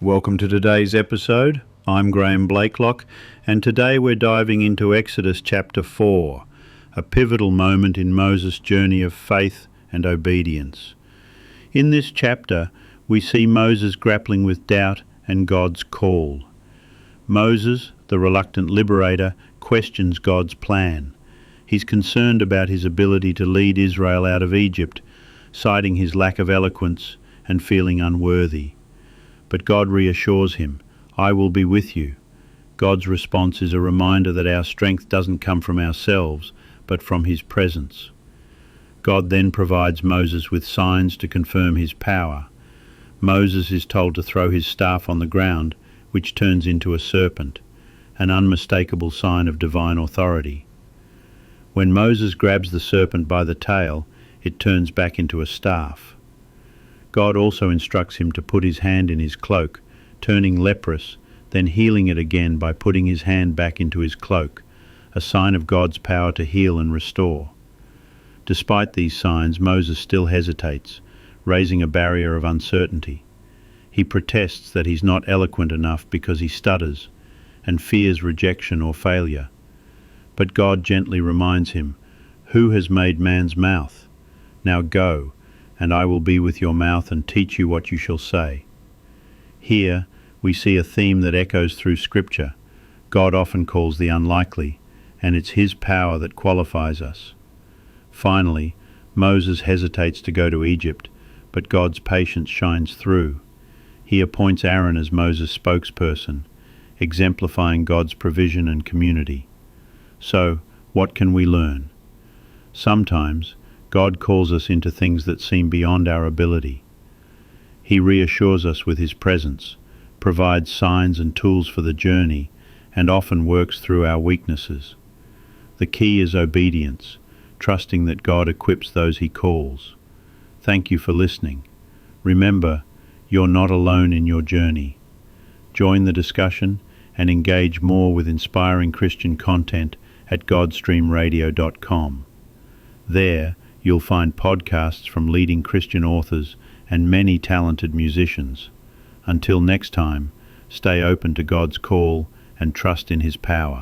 Welcome to today's episode. I'm Graham Blakelock, and today we're diving into Exodus chapter 4, a pivotal moment in Moses' journey of faith and obedience. In this chapter, we see Moses grappling with doubt and God's call. Moses, the reluctant liberator, questions God's plan. He's concerned about his ability to lead Israel out of Egypt, citing his lack of eloquence and feeling unworthy. But God reassures him, "I will be with you." God's response is a reminder that our strength doesn't come from ourselves, but from his presence. God then provides Moses with signs to confirm his power. Moses is told to throw his staff on the ground, which turns into a serpent, an unmistakable sign of divine authority. When Moses grabs the serpent by the tail, it turns back into a staff. God also instructs him to put his hand in his cloak, turning leprous, then healing it again by putting his hand back into his cloak, a sign of God's power to heal and restore. Despite these signs, Moses still hesitates, raising a barrier of uncertainty. He protests that he's not eloquent enough because he stutters, and fears rejection or failure. But God gently reminds him, "Who has made man's mouth? Now go, and I will be with your mouth and teach you what you shall say." Here we see a theme that echoes through Scripture. God often calls the unlikely, and it's his power that qualifies us. Finally, Moses hesitates to go to Egypt, but God's patience shines through. He appoints Aaron as Moses' spokesperson, exemplifying God's provision and community. So, what can we learn? Sometimes, God calls us into things that seem beyond our ability. He reassures us with his presence, provides signs and tools for the journey, and often works through our weaknesses. The key is obedience, trusting that God equips those he calls. Thank you for listening. Remember, you're not alone in your journey. Join the discussion and engage more with inspiring Christian content at godstreamradio.com. There, you'll find podcasts from leading Christian authors and many talented musicians. Until next time, stay open to God's call and trust in his power.